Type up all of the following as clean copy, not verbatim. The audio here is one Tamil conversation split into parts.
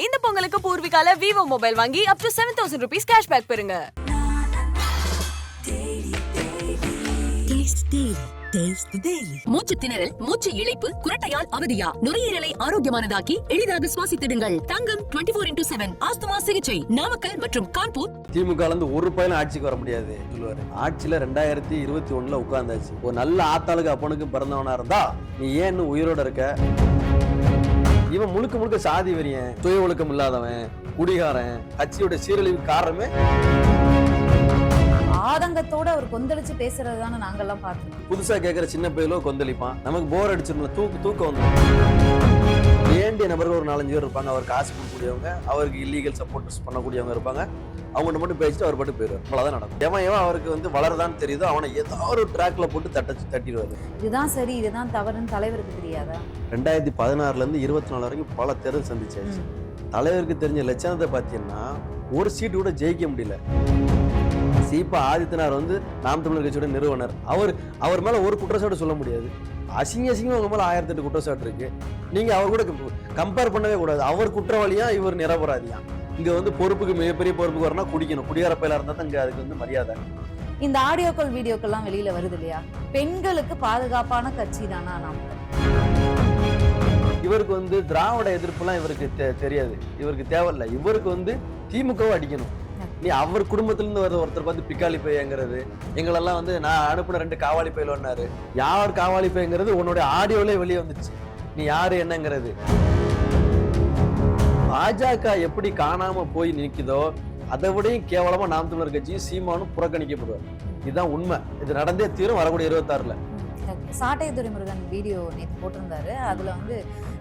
இந்த பொங்கலுக்கு பூர்விகால விவோ மொபைல் வாங்கி up to 7,000 rupees cashback பெறுங்க. மூச்சு திணறல், மூச்சு இழைப்பு, குரட்டையால் அவதியா, நுரையீரலை ஆரோக்கியமானதாக்கி எளிதாக சுவாசித்திடுங்கள். தங்கம் 24x7 ஆஸ்துமா சிகிச்சை நாமக்கல் மற்றும் கான்பூர். திமுக ஒரு பையனும் ஆட்சிக்கு வர முடியாது சொல்லுவாரு. ஆட்சியில 2021 உட்கார்ந்தாச்சு. ஒரு நல்ல ஆத்தாளுக்கு அப்பனுக்கு பிறந்தவனா இருந்தா நீ ஏன் உயிரோட இருக்க? இவன் முழுக்க முழுக்க சாதி வெறியன், சுய ஒழுக்கம் இல்லாதவன், குடிகாரன், கட்சியோட சீரழிவு காரணமே ஆதங்கத்தோட அவர் கொந்தளிச்சு பேசுறதுதானே நாங்கெல்லாம் பார்த்தோம். புதுசா கேட்கிற சின்ன பையலோ கொந்தளிப்பான். நமக்கு போர் அடிச்சிருந்தா தூக்கம் வந்து வேண்டிய நபர்கள் ஒரு 4-5 பேர் இருப்பாங்க. அவர் காசு கொடுக்கக்கூடியவங்க, அவருக்கு இல்லீகல் சப்போர்ட் பண்ணக்கூடியவங்க இருப்பாங்க. அவங்கள்ட்ட மட்டும் பேசிட்டு அவர் பாட்டு போயிடுவார். அவ்வளவுதான் நடக்கும். எவன் அவருக்கு வளரதான்னு தெரியுதோ அவனை ஏதாவது ஒரு ட்ராக்ல போட்டு தட்டிடுவாரு. இதுதான் சரி, இதுதான் தவறுன்னு தலைவருக்கு தெரியாதா? 2016 இருந்து 24 வரைக்கும் பல தேர்தல் சந்திச்சாச்சு. தலைவருக்கு தெரிஞ்ச லட்சணத்தை பார்த்தீங்கன்னா ஒரு சீட்டு கூட ஜெயிக்க முடியல. சீப்பா ஆதித்யநாத் நாம் தமிழர் கட்சியோட நிறுவனர். அவர் மேல ஒரு குற்றச்சாட்டு சொல்ல முடியாது. அசிங்கமா உங்க மேல 1008 குற்றச்சாட்டு இருக்கு. நீங்க அவர் கூட கம்பேர் பண்ணவே கூடாது. அவர் குற்றவாளியா, இவர் நிரபராதியா? இங்க பொறுப்புக்கு மிகப்பெரிய பொறுப்புக்கு வரனா குடிக்கணும். குடியார பயில இருந்தா தான் இங்க அதுக்கு மரியாதை. இந்த ஆடியோக்கள் வீடியோக்கள்லாம் வெளியில வருது இல்லையா? பெண்களுக்கு பாதுகாப்பான கட்சி தானா நாம்? இவருக்கு திராவிட எதிர்ப்புலாம் இவருக்கு தெரியாது. இவருக்கு தேவையில்லை. இவருக்கு திமுகவை அடிக்கணும். நீ அவர் குடும்பத்துல இருந்து வர ஒருத்தர் பார்த்து பிக்காளி பையங்கிறது, எங்களெல்லாம் நான் அனுப்பின 2 காவாலி பையலோன்னாரு. யார் காவாலி பையங்கிறது உன்னுடைய ஆடியோலே வெளியே வந்துச்சு. நீ யாரு என்னங்கிறது. பாஜக எப்படி காணாம போய் நிற்குதோ அதை விடையும் கேவலமா நாம் தமிழர் கட்சியும் சீமானும் புறக்கணிக்கப்படுவார். இதுதான் உண்மை. இது நடந்தே தீரும் வரக்கூடிய 26ல. சாட்டை துரைமுருகன் வீடியோ நேற்று போட்டிருந்தாரு. அதுல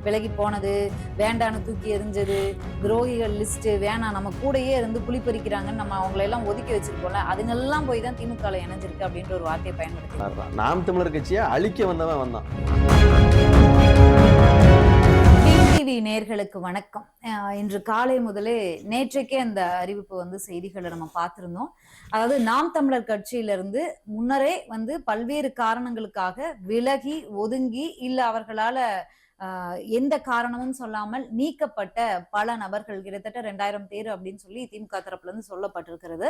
விலகி போனது, வேண்டான்னு தூக்கி எரிஞ்சது, துரோகிகள் லிஸ்ட், வேணாம் நம்ம கூடயே இருந்து குளிப்பறிக்கிறாங்கன்னு நம்ம அவங்களை எல்லாம் ஒதுக்கி வச்சிருக்கோம்ல, அதுங்கெல்லாம் போய் தான் திமுக இணைஞ்சிருக்கு அப்படின்ற ஒரு வார்த்தையை பயன்படுத்தி நாம் தமிழர் கட்சியை அழிக்க வந்தான். டிவி நேயர்களுக்கு வணக்கம். இன்று காலை முதலே நேற்றைக்கே அந்த அறிவிப்பு செய்திகளை நம்ம பார்த்திருந்தோம். அதாவது நாம் தமிழர் கட்சியிலிருந்து முன்னரே பல்வேறு காரணங்களுக்காக விலகி ஒதுங்கி இல்ல அவர்களால எந்த காரணமும் சொல்லாமல் நீக்கப்பட்ட பல நபர்கள், கிட்டத்தட்ட 2000 பேர் அப்படின்னு சொல்லி திமுக தரப்புல இருந்து சொல்லப்பட்டிருக்கிறது.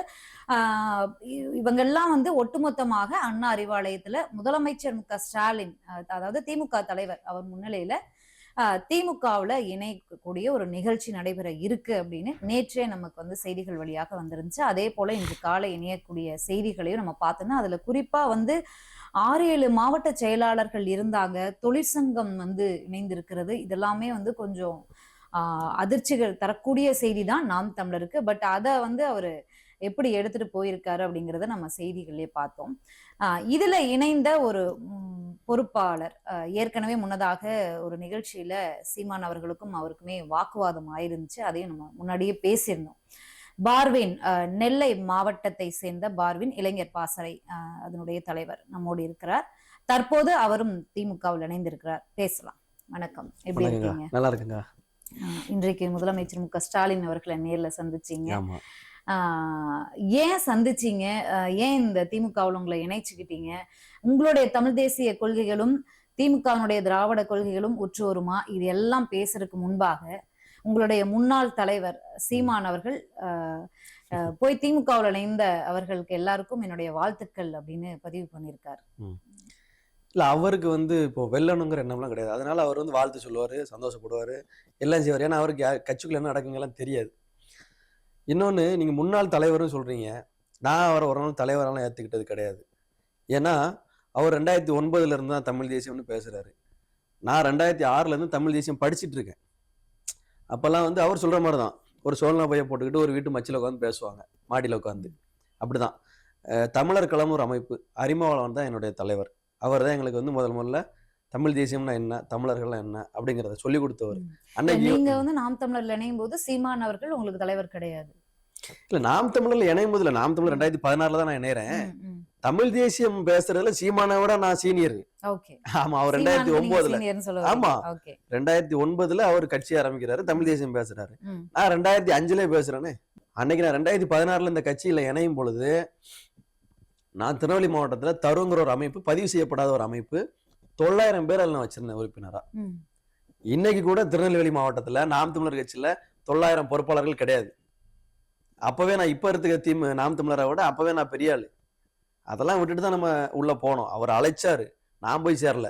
இவங்கெல்லாம் ஒட்டுமொத்தமாக அண்ணா அறிவாலயத்துல முதலமைச்சர் மு க ஸ்டாலின், அதாவது திமுக தலைவர் அவர் முன்னிலையில திமுகவுல இணைக்கக்கூடிய ஒரு நிகழ்ச்சி நடைபெற இருக்கு அப்படின்னு நேற்றே நமக்கு செய்திகள் வழியாக வந்துருந்துச்சு. அதே போல இன்று காலை இணையக்கூடிய செய்திகளையும் நம்ம பார்த்தோம்னா அதுல குறிப்பா 6-7 மாவட்ட செயலாளர்கள் இருந்தாங்க. தொழிற்சங்கம் இணைந்திருக்கிறது. இதெல்லாமே கொஞ்சம் அதிர்ச்சிகள் தரக்கூடிய செய்தி தான் நாம் தமிழருக்கு. பட் அதை அவரு எப்படி எடுத்துட்டு போயிருக்காரு அப்படிங்கிறத நம்ம செய்திகளே பார்த்தோம். இதுல இணைந்த ஒரு பொறுப்பாளர் ஏற்கனவே முன்னதாக ஒரு நிகழ்ச்சியில சீமான் அவர்களுக்கும் அவருக்குமே வாக்குவாதம் ஆயிருந்துச்சு. அதையும் நம்ம முன்னாடியே பேசியிருந்தோம். பார்வின், நெல்லை மாவட்டத்தை சேர்ந்த பார்வின் இளைஞர் பாசறை அதனுடைய தலைவர் நம்மோடு இருக்கிறார். தற்போது அவரும் திமுகவில் இணைந்திருக்கிறார். பேசலாம். வணக்கம், எப்படி இருக்கீங்க? நல்லா இருக்குங்க. இன்றைக்கு முதலமைச்சர் மு க ஸ்டாலின் அவர்களை நேர்ல சந்திச்சீங்க. ஏன் சந்திச்சீங்க? ஏன் இந்த திமுகவில் உங்களை இணைச்சுக்கிட்டீங்க? உங்களுடைய தமிழ் தேசிய கொள்கைகளும் திமுகவினுடைய திராவிட கொள்கைகளும் ஒற்று வருமா? இது எல்லாம் பேசுறதுக்கு முன்பாக உங்களுடைய முன்னாள் தலைவர் சீமான் அவர்கள் போய் திமுகவில் இணைந்த அவர்களுக்கு எல்லாருக்கும் என்னுடைய வாழ்த்துக்கள் அப்படின்னு பதிவு பண்ணியிருக்காரு. இல்ல, அவருக்கு இப்போ வெல்லணுங்கிற எண்ணம்லாம் கிடையாது. அதனால அவர் வாழ்த்து சொல்லுவாரு, சந்தோஷப்படுவாரு, எல்லாம் செய்வார். ஏன்னா அவருக்கு கட்சிக்குள்ள என்ன நடக்குங்கெல்லாம் தெரியாது. இன்னொன்னு, நீங்க முன்னாள் தலைவர்னு சொல்றீங்க. நான் அவரை ஒரு நாள் தலைவரெல்லாம் ஏத்துக்கிட்டது கிடையாது. ஏன்னா அவர் 2009 இருந்து தான் தமிழ் தேசியம்னு பேசுறாரு. நான் 2006 இருந்து தமிழ் தேசியம் படிச்சுட்டு இருக்கேன். அப்பெல்லாம் அவர் சொல்ற மாதிரி தான் ஒரு சோழனா பைய போட்டுக்கிட்டு ஒரு வீட்டு மச்சில உட்காந்து பேசுவாங்க, மாடியில் உட்காந்து. அப்படிதான் தமிழர் களம் ஒரு அமைப்பு, அரிமாவளவன் தான் என்னுடைய தலைவர். அவர் தான் எங்களுக்கு முதல்ல தமிழ் தேசியம்னா என்ன, தமிழர்கள்லாம் என்ன அப்படிங்கிறத சொல்லி கொடுத்தவர். நீங்க நாம் தமிழர்ல இணையும் போது சீமான் அவர்கள் உங்களுக்கு தலைவர் கிடையாது. இல்ல, நாம் தமிழர்ல இணையும் போதுல, நாம் தமிழர் 2016 தான் நான் இணையறேன். தமிழ் தேசியம் பேசுறதுல சீமானை விட நான் சீனியர். ஆமா, அவர் 2009 ஆமா 2009 அவர் கட்சி ஆரம்பிக்கிறாரு, தமிழ் தேசியம் பேசுறாரு. நான் 2005 பேசுறேன்னு. அன்னைக்கு நான் 2016 இந்த கட்சியில இணையும் பொழுது நான் திருநெல்வேலி மாவட்டத்துல தருங்கிற ஒரு அமைப்பு, பதிவு செய்யப்படாத ஒரு அமைப்பு, 900 பேர் நான் வச்சிருந்தேன் உறுப்பினரா. இன்னைக்கு கூட திருநெல்வேலி மாவட்டத்துல நாம் தமிழர் கட்சியில 900 பொறுப்பாளர்கள் கிடையாது. அப்பவே நான் இப்ப இருக்க நாம் தமிழரை விட அப்பவே நான் பெரிய ஆளு. அதெல்லாம் விட்டுட்டு தான் நம்ம உள்ள போனோம். அவர் அழைச்சாரு, நான் போய் சேரல.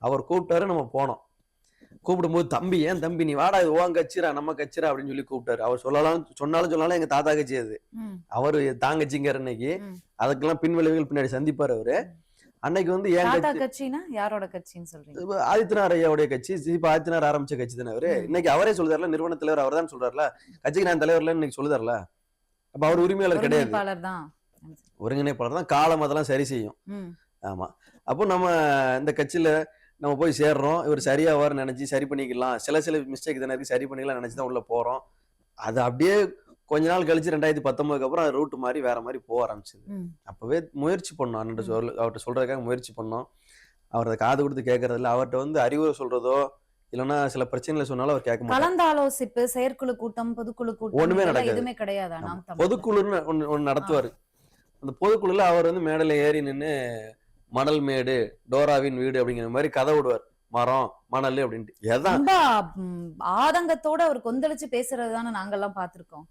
அவர் கூப்பிட்டாரு, நம்ம போனோம். கூப்பிடும்போது தம்பி, ஏன் தம்பி நீ வாடா, இது ஓன் கட்சிரா, நம்ம கட்சிரா அப்படின்னு சொல்லி கூப்பிட்டாரு. அவர் சொன்னாலும் எங்க தாத்தா கட்சி அது. அவரு தாங்கச்சிங்கார் இன்னைக்கு. அதுக்கெல்லாம் பின்விளைவுகள் பின்னாடி சந்திப்பாரு அவரு. அன்னைக்கு வந்து ஏன் கட்சினா யாரோட கட்சின்னு சொல்றீங்க? ஆதித்யநாத் ஐயாவுடைய கட்சி. ஆதித்யநாத் ஆரம்பிச்ச கட்சி தானே அவரு. இன்னைக்கு அவரே சொல்றாருல, நிறுவன தலைவர் அவர் தான் சொல்றாருல, கட்சிக்கு நான் தலைவர்ல இன்னைக்கு சொல்லுதாருல. அப்ப அவர் உரிமையாளர் கிடையாது, ஒருங்கிணைப்பாளர் தான். காலம் அதெல்லாம் சரி செய்யும். ஆமா. அப்போ நம்ம இந்த கட்சியில நம்ம போய் சேர்றோம். இவர் சரியாவார் நினைச்சு சரி பண்ணிக்கலாம், சில மிஸ்டேக் தானே இருக்கு, சரி பண்ணிக்கலாம் நினைச்சுதான் உள்ள போறோம். அது அப்படியே கொஞ்ச நாள் கழிச்சு 2019 அப்புறம் அது ரூட் மாதிரி வேற மாதிரி போக ஆரம்பிச்சது. அப்பவே முயற்சி பண்ணோம், அவர்கிட்ட சொல்றதுக்காக முயற்சி பண்ணோம். அவரை காது கொடுத்து கேட்கறது இல்லை. அவர்கிட்ட வந்து அறிவுரை சொல்றதோ இல்லைன்னா சில பிரச்சனைகளை சொன்னாலும் அவர் கேட்க மாட்டார். கலந்தாலோசிப்பு, செயற்குழு கூட்டம், பொதுக்குழு கூட்டம் ஒண்ணுமே நடக்காது. எதுவுமே கிடையாது. பொதுக்குழுன்னு ஒண்ணு நடத்துவாரு. அந்த பொதுக்குழுல அவர் வந்து மேடையில ஏறி நின்று மணல் மேடு, டோராவின் வீடு அப்படிங்கிற மாதிரி கதை விடுவார். மரம், மணல் அப்படின்ட்டு. எதான் ஆதங்கத்தோட அவர் கொந்தளிச்சு பேசுறது தானே நாங்கெல்லாம் பார்த்திருக்கோம்.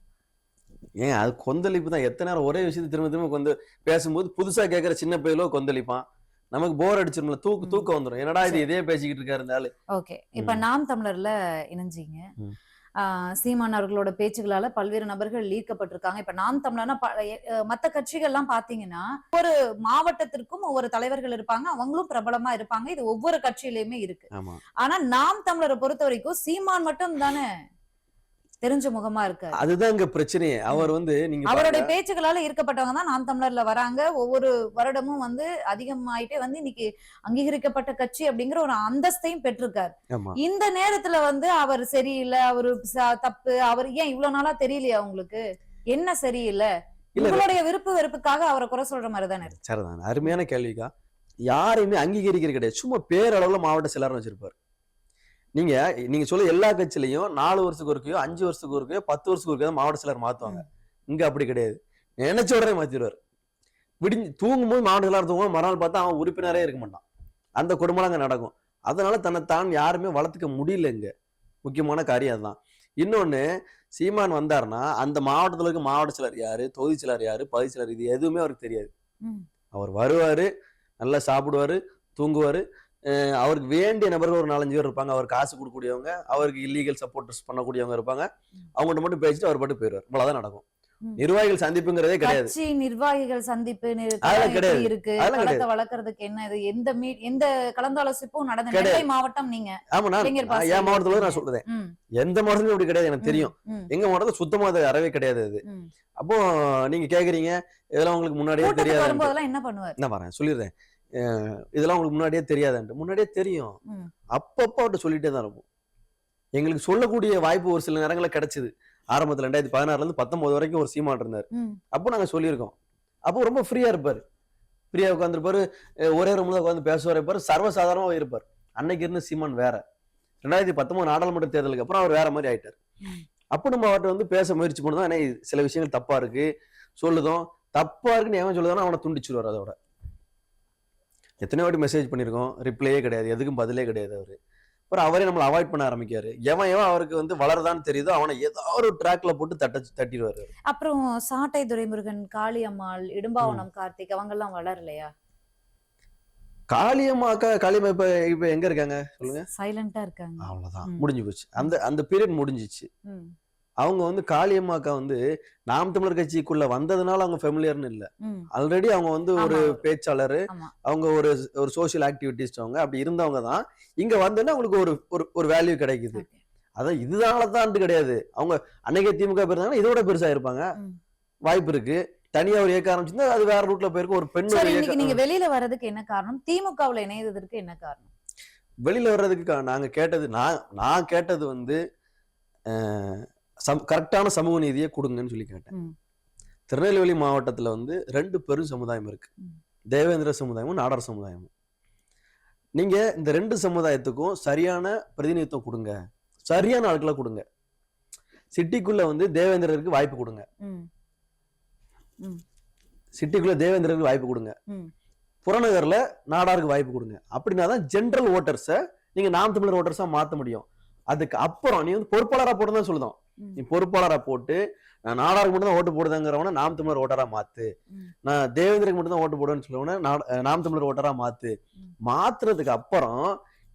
ஏன் அது கொந்தளிப்பு தான். எத்தனை நேரம் ஒரே விஷயத்தை திரும்ப திரும்ப பேசும்போது புதுசா கேட்கிற சின்ன பையலோ கொந்தளிப்பான். நமக்கு போர் அடிச்சிரும்ல, தூக்கம் வந்துடும். என்னடா இது இதே பேசிக்கிட்டு இருக்காரு இருந்தாலும். ஓகே, இப்ப நாம் தமிழர்ல இணைஞ்சீங்க. சீமான் அவர்களோட பேச்சுகளால பல்வேறு நபர்கள் ஈர்க்கப்பட்டிருக்காங்க. இப்ப நாம் தமிழர்னா மத்த கட்சிகள் எல்லாம் பாத்தீங்கன்னா ஒவ்வொரு மாவட்டத்திற்கும் ஒவ்வொரு தலைவர்கள் இருப்பாங்க, அவங்களும் பிரபலமா இருப்பாங்க. இது ஒவ்வொரு கட்சியிலயுமே இருக்கு. ஆனா நாம் தமிழரை பொறுத்த வரைக்கும் சீமான் மட்டும் தானே தெரிஞ்ச முகமா இருக்கு. அதுதான் இங்க பிரச்சனையே. அவர் வந்து நீங்க அவருடைய பேச்சுகளால ஈர்க்கப்பட்டவங்க தான் நாம் தமிழர்ல வராங்க. ஒவ்வொரு வருடமும் வந்து அதிகமாயிட்டே வந்து இன்னைக்கு அங்கீகரிக்கப்பட்ட கட்சி அப்படிங்கிற ஒரு அந்தஸ்தையும் பெற்றிருக்காரு. இந்த நேரத்துல வந்து அவர் சரியில்லை, அவரு தப்பு, அவர் ஏன் இவ்வளவு நாளா தெரியலையா உங்களுக்கு? என்ன சரியில்லை? உங்களுடைய விருப்பு வெறுப்புக்காக அவரை குறை சொல்ற மாதிரி தானே. சரிதான், அருமையான கேள்விக்கா. யாரையுமே அங்கீகரிக்கிறது கிடையாது. சும்மா பேரளவுல மாவட்ட செயலாளர் வச்சிருப்பாரு. நீங்க சொல்ல எல்லா கட்சியிலையும் 4 வருஷத்துக்கு ஒருக்கையோ 5 வருஷத்துக்கு ஒருக்கையோ 10 வருஷத்துக்கு ஒருக்கையோ மாவட்ட செயலர் மாத்துவாங்க. இங்க அப்படி கிடையாது. நினைச்ச உடனே மாத்திடுவார். தூங்கும்போது மாவட்ட செயலாளர் தூங்கும்போது மறுநாள் பார்த்தா அவன் உறுப்பினரே இருக்க மாட்டான். அந்த கொடுமை அங்க நடக்கும். அதனால தன்னைத்தான் யாருமே வளர்த்துக்க முடியல. இங்க முக்கியமான காரியம் அதுதான். இன்னொன்னு, சீமான் வந்தாருன்னா அந்த மாவட்டத்துல இருக்க மாவட்ட செயலர் யாரு, தொகுதி செயலர் யாரு, பகுதி செயலர், இது எதுவுமே அவருக்கு தெரியாது. அவர் வருவாரு, நல்லா சாப்பிடுவாரு, தூங்குவாரு. அவருக்கு வேண்டிய நபர்கள் ஒரு 4-5 பேர் இருப்பாங்க. அவர் காசு கொடுக்கக்கூடியவங்க, அவருக்கு இல்லீகல் சப்போர்ட்டர்ஸ் பண்ணக்கூடியவங்க இருப்பாங்க. அவங்கள்ட்ட மட்டும் பேசிட்டு அவர் பாட்டு போயிடுவார். இவ்வளவுதான் நடக்கும். நிர்வாகிகள் சந்திப்புங்கிறதே கிடையாது. நிர்வாகிகள் சந்திப்பு இருக்கு. களத்தை வளர்க்கறதுக்கு என்ன இது? எந்த கலந்தாலோசிப்பும் நடந்த மாவட்டம் நீங்க? ஆமா, என் மாவட்டத்துல நான் சொல்றேன். எந்த மாவட்டத்திலும் இப்படி கிடையாது, எனக்கு தெரியும். எங்க மாவட்டத்துல சுத்தமா அது அறவே கிடையாது. அது அப்போ நீங்க கேக்குறீங்க இதெல்லாம் உங்களுக்கு முன்னாடியே தெரியாது. என்ன பண்ணுவார்? என்ன வரேன் சொல்லிடுறேன். இதெல்லாம் உங்களுக்கு முன்னாடியே தெரியாதுன்ட்டு. முன்னாடியே தெரியும். அப்பப்போ அவர்கிட்ட சொல்லிட்டே தான் இருக்கும். எங்களுக்கு சொல்லக்கூடிய வாய்ப்பு ஒரு சில நேரங்கள்ல கிடைச்சது. ஆரம்பத்துல 2016 இருந்து 19 வரைக்கும் ஒரு சீமான் இருந்தார். அப்போ நாங்க சொல்லியிருக்கோம். அப்போ ரொம்ப ஃப்ரீயா இருப்பாரு, ஃப்ரீயா உட்காந்துருப்பாரு, ஒரே ரூம்ல உட்காந்து பேசுவார் இருப்பாரு, சர்வசாதாரணமா இருப்பார். அன்னைக்கு இருந்த சீமான் வேற. 2019 நாடாளுமன்ற தேர்தலுக்கு அப்புறம் அவர் வேற மாதிரி ஆயிட்டார். அப்போ நம்ம அவர்கிட்ட வந்து பேச முயற்சி பண்ணுதோம். ஏன்னா சில விஷயங்கள் தப்பா இருக்கு சொல்லுதோம். தப்பா இருக்குன்னு எவன் சொல்லுதானோ அவனை துண்டிச்சுடுவார். அதோட எத்தனை வாட்டி மெசேஜ் பண்ணியிருக்கோம், ரிப்ளையே கிடையாது, எதுக்கும் பதிலே கிடையாது. அவரு அப்புறம் அவரே நம்மளை அவாய்ட் பண்ண ஆரம்பிக்காரு. எவன் அவருக்கு வந்து வளருதான்னு தெரியுதோ அவனை ஏதாவது ஒரு ட்ராக்ல போட்டு தட்டிடுவாரு. அப்புறம் சாட்டை துரைமுருகன், காளியம்மாள், இடும்பாவனம் கார்த்திக் அவங்க எல்லாம் வளரலையா? காளியம்மா இப்ப எங்க இருக்காங்க சொல்லுங்க? சைலண்டா இருக்காங்க. அவ்வளவுதான், முடிஞ்சு போச்சு. அந்த பீரியட் முடிஞ்சிச்சு. அவங்க வந்து காளியம்மாக்கா வந்து நாம் தமிழர் கட்சிக்குள்ள வந்ததுனால அவங்க ஃபெமிலியர்னு இல்ல. ஆல்ரெடி அவங்க வந்து ஒரு பேச்சாளர், அவங்க ஒரு சோசியல் ஆக்டிவிட்டிஸ்ட், அவங்க அப்படி இருந்தவங்க தான். இங்க வந்தோன்னா அவங்களுக்கு ஒரு வேல்யூ கிடைக்குது. அதான் இதுதானதான் கிடையாது. அவங்க அன்னைக்கே திமுக போயிருந்தாங்கன்னா இதோட பெருசா இருப்பாங்க. வாய்ப்பு இருக்கு. தனியா ஒரு இயக்க ஆரம்பிச்சிருந்தா அது வேற ரூட்ல போயிருக்கும். ஒரு பெண் நீங்க வெளியில வர்றதுக்கு என்ன காரணம்? திமுகவுல இணையதற்கு என்ன காரணம்? வெளியில வர்றதுக்கு நாங்க கேட்டது, நான் கேட்டது வந்து கரெக்டான சமூக நீதியை கொடுங்கன்னு சொல்லி கேட்டேன். திருநெல்வேலி மாவட்டத்துல வந்து 2 பெரும் சமுதாயம் இருக்கு, தேவேந்திர சமுதாயமும் நாடார் சமுதாயமும். நீங்க இந்த 2 சமுதாயத்துக்கும் சரியான பிரதிநிதித்துவம் கொடுங்க, சரியான ஆட்களை கொடுங்க. சிட்டிக்குள்ள வந்து தேவேந்திரருக்கு வாய்ப்பு கொடுங்க, சிட்டிக்குள்ள தேவேந்திரருக்கு வாய்ப்பு கொடுங்க, புறநகர்ல நாடாருக்கு வாய்ப்பு கொடுங்க. அப்படின்னாதான் ஜென்ரல் ஓட்டர்ஸை நீங்க நாம் தமிழர் ஓட்டர்ஸா மாத்த முடியும். அதுக்கு அப்புறம் நீ வந்து பொறுப்பாளரா போட்டு தான் சொல்லுதோம். நீ பொறுப்பாளரா போட்டு நான் நாடாருக்கு மட்டும் தான் ஓட்டு போடுதாங்கிறவன நாம் தமிழர் ஓட்டரா மாத்து, நான் தேவேந்திரக்கு மட்டும் தான் ஓட்டு போடுவேன்னு சொல்லுவன நாம் தமிழர் ஓட்டரா மாத்து. மாத்துறதுக்கு அப்புறம்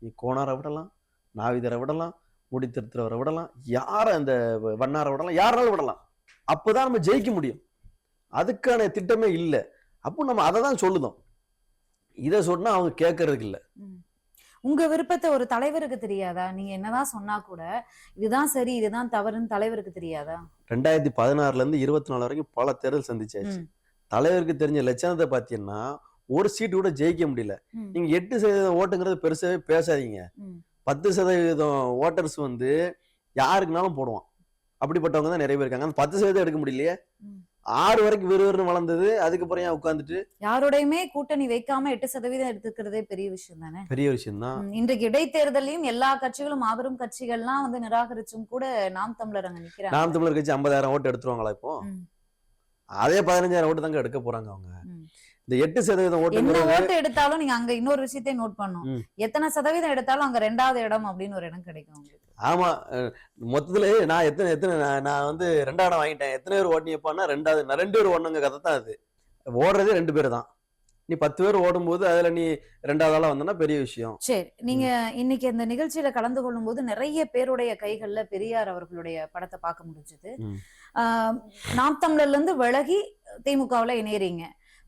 நீ கோணாரை விடலாம், நாவிதரை விடலாம், முடி திருத்துறவரை விடலாம், யார அந்த வண்ணாரை விடலாம், யாராலும் விடலாம். அப்பதான் நம்ம ஜெயிக்க முடியும். அதுக்கான திட்டமே இல்லை. அப்போ நம்ம அதை தான் சொல்லுதோம். இதை சொன்னா அவங்க கேட்கறதுக்கு இல்லை. உங்க விருப்பத்தை ஒரு தலைவருக்கு தெரியாதா? நீங்க என்னதான் சொன்னா கூட இதுதான் சரி இதுதான் தவறுன்னு தலைவருக்கு தெரியாதா? 2016 இருந்து 24 வரைக்கும் பல தேர்தல் சந்திச்சாச்சு. தலைவருக்கு தெரிஞ்ச லட்சணத்தை பாத்தீங்கன்னா ஒரு சீட்டு கூட ஜெயிக்க முடியல. நீங்க 8% ஓட்டுங்கிறது பெருசாவே பேசாதீங்க. 10% ஓட்டர்ஸ் வந்து யாருக்குனாலும் போடுவான். அப்படிப்பட்டவங்க தான் நிறைய பேர் இருக்காங்க. அந்த 10% எடுக்க முடியலையே. 6 வரைக்கும் விறுவிறுன்னு வளர்ந்தது. அதுக்கப்புறம் ஏன் உட்காந்துட்டு யாரோடையுமே கூட்டணி வைக்காம 8% எடுத்துக்கிறதே பெரிய விஷயம் தானே. பெரிய விஷயம் தான். இன்றைக்கு இடைத்தேர்தலையும் எல்லா கட்சிகளும் மாபெரும் கட்சிகள்லாம் வந்து நிராகரிச்சும் கூட நாம் தமிழர் அங்க நிக்கிறாங்க. நாம் தமிழர் கட்சி 50,000 ஓட்டு எடுத்துருவாங்களா இப்போ? அதே 15,000 ஓட்டு தாங்க எடுக்க போறாங்க அவங்க. இந்த 8% ஓட்டு என்ன ஓட்டு எடுத்தாலும் நீங்க அங்க இன்னொரு விஷயத்தையும் நோட் பண்ணும். எத்தனை சதவீதம் எடுத்தாலும் அங்க 2வது இடம் அப்படின்னு ஒரு இடம் கிடைக்கும் உங்களுக்கு. ஆமா, மொத்தத்துல நான் எத்தனை நான் வந்து 2வது இடம் வாங்கிட்டேன். எத்தனை பேர் ஓட்டினப்பான்னா 2வது, நான் 2 பேர் ஓடுனங்க கதை தான் அது. ஓடுறதே 2 பேர் தான். நீ 10 பேர் ஓடும்போது அதுல நீ 2வது ஆளா வந்தனா பெரிய விஷயம். சரி, நீங்க இன்னைக்கு இந்த நிகழ்ச்சியில கலந்து கொள்ளும் போது நிறைய பேருடைய கைகள்ல பெரியார் அவர்களுடைய படத்தை பார்க்க முடிஞ்சது. நாம் தமிழர்ல இருந்து விலகி திமுகவுல இணையறீங்க.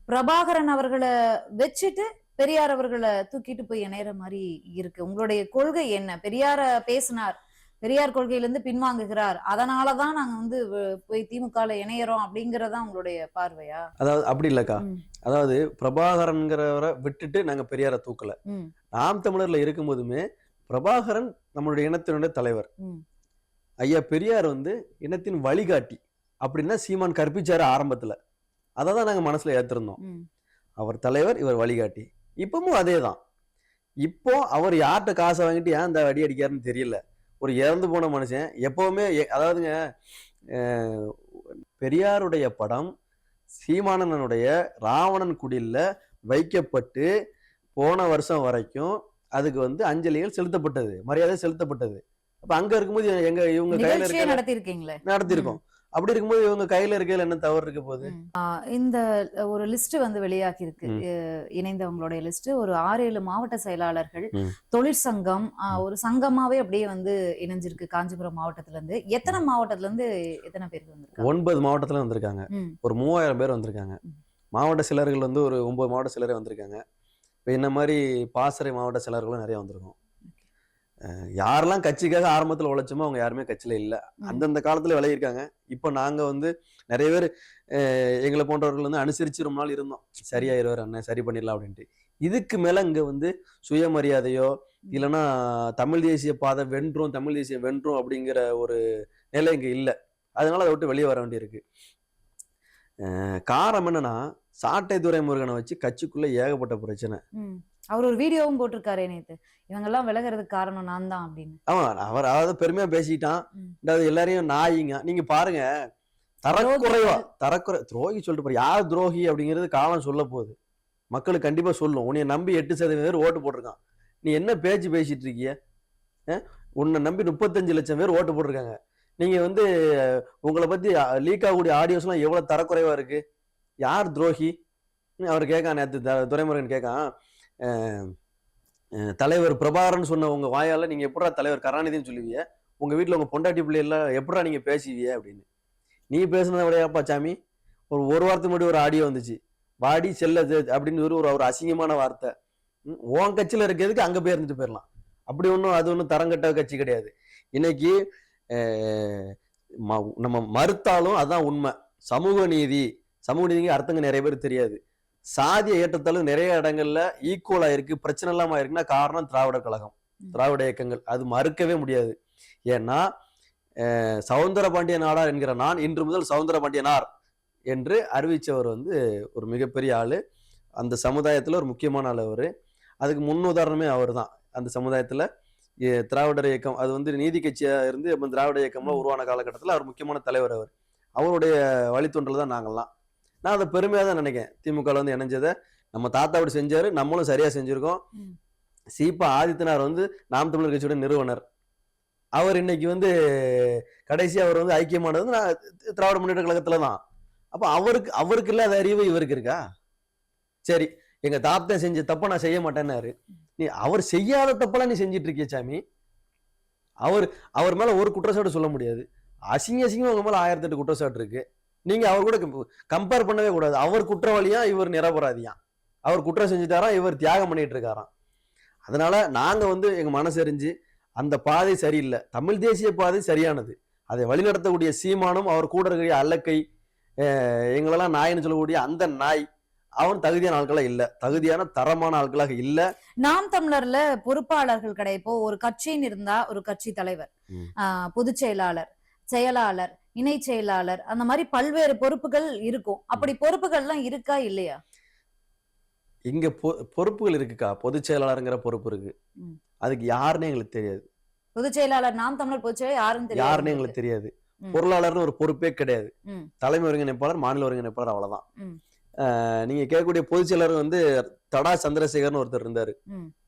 பிரபாகரன் அவர்களை வச்சுட்டு பெரியார் அவர்களை தூக்கிட்டு போய் இணையற மாதிரி இருக்கு. உங்களுடைய கொள்கை என்ன? பெரியார பேசினார், பெரியார் கொள்கையிலிருந்து பின்வாங்குகிறார், அதனாலதான் நாங்க வந்து போய் திமுகல இணையறோம் அப்படிங்கறதா உங்களுடைய பார்வையா? அதாவது அப்படி இல்லக்கா. அதாவது பிரபாகரன்கிறவரை விட்டுட்டு நாங்க பெரியார தூக்கல. நாம் தமிழர்ல இருக்கும் போதுமே பிரபாகரன் நம்மளுடைய இனத்தினுடைய தலைவர். ஐயா பெரியார் வந்து இனத்தின் வழிகாட்டி அப்படின்னா சீமான் கற்பிச்சாரு ஆரம்பத்துல. அதான் நாங்க மனசுல ஏத்திருந்தோம். அவர் தலைவர், இவர் வழிகாட்டி. இப்பவும் அதேதான். இப்போ அவர் யார்கிட்ட காசை வாங்கிட்டு ஏன் இந்த அடி அடிக்காருன்னு தெரியல. ஒரு இறந்து போன மனுஷன் எப்பவுமே அதாவதுங்க, பெரியாருடைய படம் சீமானனுடைய ராவணன் குடியில வைக்கப்பட்டு போன வருஷம் வரைக்கும் அதுக்கு வந்து அஞ்சலிகள் செலுத்தப்பட்டது, மரியாதை செலுத்தப்பட்டது. அப்ப அங்க இருக்கும்போது இவங்க கையில இருக்க நடத்திருக்கோம். அப்படி இருக்கும்போது இவங்க கையில இருக்கையில என்ன தவறு இருக்க போகுது? இந்த ஒரு லிஸ்ட் வந்து வெளியாகி இருக்கு, இணைந்தவங்களுடைய லிஸ்ட். ஒரு 6-7 மாவட்ட செயலாளர்கள், தொழிற்சங்கம், ஒரு சங்கமாவே அப்படியே வந்து இணைஞ்சிருக்கு காஞ்சிபுரம் மாவட்டத்துல இருந்து. எத்தனை மாவட்டத்துல இருந்து எத்தனை பேருக்கு வந்திருக்காங்க? 9 மாவட்டத்துல வந்திருக்காங்க. ஒரு 3000 பேர் வந்திருக்காங்க. மாவட்ட சிலர்கள் வந்து ஒரு 9 மாவட்ட சிலரே வந்திருக்காங்க. இப்ப இந்த மாதிரி பாசறை மாவட்ட சிலர்களும் நிறைய வந்திருக்கும். யாரெல்லாம் கட்சிக்காக ஆரம்பத்துல உழைச்சோமோ அவங்க யாருமே கட்சியில இல்ல. அந்தந்த காலத்துல விளையிருக்காங்க. இப்ப நாங்க வந்து நிறைய பேர் எங்களை போன்றவர்கள் வந்து அனுசரிச்சு ரொம்ப நாள் இருந்தோம். சரியாயிருவார் அண்ணன், சரி பண்ணிடலாம் அப்படின்ட்டு. இதுக்கு மேல இங்க வந்து சுயமரியாதையோ இல்லைன்னா தமிழ் தேசிய பாதை வென்றோம், தமிழ் தேசியம் வென்றோம் அப்படிங்கிற ஒரு நிலை இங்க இல்லை. அதனால அதை விட்டு வெளியே வர வேண்டியிருக்கு. காரணம் என்னன்னா, சாட்டை துரைமுருகனை வச்சு கட்சிக்குள்ள ஏகப்பட்ட பிரச்சனை. அவர் ஒரு வீடியோவும் போட்டிருக்காரு நேத்து, இவங்க எல்லாம் விலகிறதுக்கு காரணம் நான் தான் அப்படின்னு. ஆமா, அவர் அதாவது பெருமையா பேசிட்டான். எல்லாரையும் நாயிங்க. நீங்க பாருங்க, தரக்குறை துரோகி சொல்லிட்டு பாரு. யார் துரோகி அப்படிங்கிறது காலம் சொல்ல போகுது. மக்களுக்கு கண்டிப்பா சொல்லும். உன்னைய நம்பி 8% பேர் ஓட்டு போட்டிருக்கான். நீ என்ன பேச்சு பேசிட்டு இருக்கிய? உன்னை நம்பி 35 லட்சம் பேர் ஓட்டு போட்டிருக்காங்க. நீங்க வந்து உங்களை பத்தி லீக் ஆகக்கூடிய ஆடியோஸ் எல்லாம் எவ்வளவு தரக்குறைவா இருக்கு. யார் துரோகி? அவர் கேட்கான், நேற்று துரைமுருகன் கேட்கான், தலைவர் பிரபாகரன் சொன்ன உங்க வாயால நீங்க எப்படா தலைவர் கருணாநிதினு சொல்லுவிய? உங்க வீட்டுல உங்க பொண்டாட்டி பிள்ளை எல்லாம் எப்படா நீங்க பேசுவிய அப்படின்னு. நீ பேசுனத விடையாப்பா சாமி. ஒரு வாரத்துக்கு முன்னாடி ஒரு ஆடியோ வந்துச்சு, வாடி செல்லது அப்படின்னு ஒரு அசிங்கமான வார்த்தை. உன் கட்சியில இருக்கிறதுக்கு அங்க போய் இருந்துட்டு போயிடலாம். அப்படி ஒன்றும் அது ஒன்றும் தரங்கட்ட கட்சி கிடையாது. இன்னைக்கு நம்ம மறுத்தாலும் அதான் உண்மை. சமூக நீதிக்கு அர்த்தங்க நிறைய பேர் தெரியாது. சாதிய ஏற்றத்தாலும் நிறைய இடங்கள்ல ஈக்குவலா இருக்கு, பிரச்சனை இல்லாம இருக்குன்னா காரணம் திராவிடர் கழகம், திராவிட இயக்கங்கள். அது மறுக்கவே முடியாது. ஏன்னா சவுந்தர பாண்டிய நாடார் என்கிற நான் இன்று முதல் சவுந்தர பாண்டியனார் என்று அறிவிச்சவர் வந்து ஒரு மிகப்பெரிய ஆளு. அந்த சமுதாயத்துல ஒரு முக்கியமான ஆள் அவரு. அதுக்கு முன்னுதாரணமே அவர் தான். அந்த சமுதாயத்துல திராவிடர் இயக்கம் அது வந்து நீதி கட்சியா இருந்து திராவிட இயக்கம்லாம் உருவான காலகட்டத்தில் அவர் முக்கியமான தலைவர். அவருடைய வழித்தொன்றல் தான் நாங்கள்லாம். நான் அதை பெருமையா தான் நினைக்கிறேன். திமுக வந்து இணைஞ்சதை நம்ம தாத்தா அப்படி செஞ்சாரு, நம்மளும் சரியா செஞ்சிருக்கோம். சீபா ஆதித்தனார் வந்து நாம் தமிழர் கட்சியோட நிறுவனர். அவர் இன்னைக்கு வந்து கடைசி அவர் வந்து ஐக்கியமானது வந்து நான் திராவிட முன்னேற்ற கழகத்துல தான். அப்ப அவருக்கு இல்லாத அறிவு இவருக்கு இருக்கா? சரி, எங்க தாத்தா செஞ்ச தப்ப நான் செய்ய மாட்டேன்னாரு. நீ அவர் செய்யாத தப்பெல்லாம் நீ செஞ்சிட்டு இருக்கிய சாமி. அவர் மேல ஒரு குற்றச்சாட்டு சொல்ல முடியாது. அசிங்கமா உங்க மேல 1008 குற்றச்சாட்டு இருக்கு. நீங்க அவர் கூட கம்பேர் பண்ணவே கூடாது. அவர் குற்றவாளியா, இவர் நிரபராதியா. அவர் குற்றம் செஞ்சுட்டாராம், இவர் தியாகம் பண்ணிட்டு இருக்காராம். அதனால நாங்க வந்து எங்க மனசறிஞ்சு அந்த பாதை சரியில்லை, தமிழ் தேசிய பாதை சரியானது, அதை வழிநடத்தக்கூடிய சீமானும் அவர் கூட இருக்கிற அல்லக்கை எங்களெல்லாம் நாயின்னு சொல்லக்கூடிய அந்த நாய், அவன் தகுதியான ஆட்களா இல்ல, தகுதியான தரமான ஆட்களாக இல்ல. நாம் தமிழர்ல பொறுப்பாளர்கள் கிடையாது. இப்போ ஒரு கட்சின்னு இருந்தா ஒரு கட்சி தலைவர், பொதுச் செயலாளர், செயலாளர், இணை செயலாளர், அந்த மாதிரி பல்வேறு பொறுப்புகள் இருக்கும். அப்படி பொறுப்புகள் எல்லாம் இருக்கா இல்லையா? இங்க பொறுப்புகள் இருக்குக்கா. பொதுச் செயலாளருங்கிற பொறுப்பு இருக்கு. அதுக்கு யாருன்னு எங்களுக்கு தெரியாது. பொதுச் செயலாளர் நாம் தமிழர் பொதுச் செயலாளர் யாருன்னு எங்களுக்கு தெரியாது. பொருளாளர்னு ஒரு பொறுப்பே கிடையாது. தலைமை ஒருங்கிணைப்பாளர், மாநில ஒருங்கிணைப்பாளர், அவ்வளவுதான். நீங்க கேட்கக்கூடிய பொதுச் செயலாளர் வந்து தடா சந்திரசேகர்னு ஒருத்தர் இருந்தாரு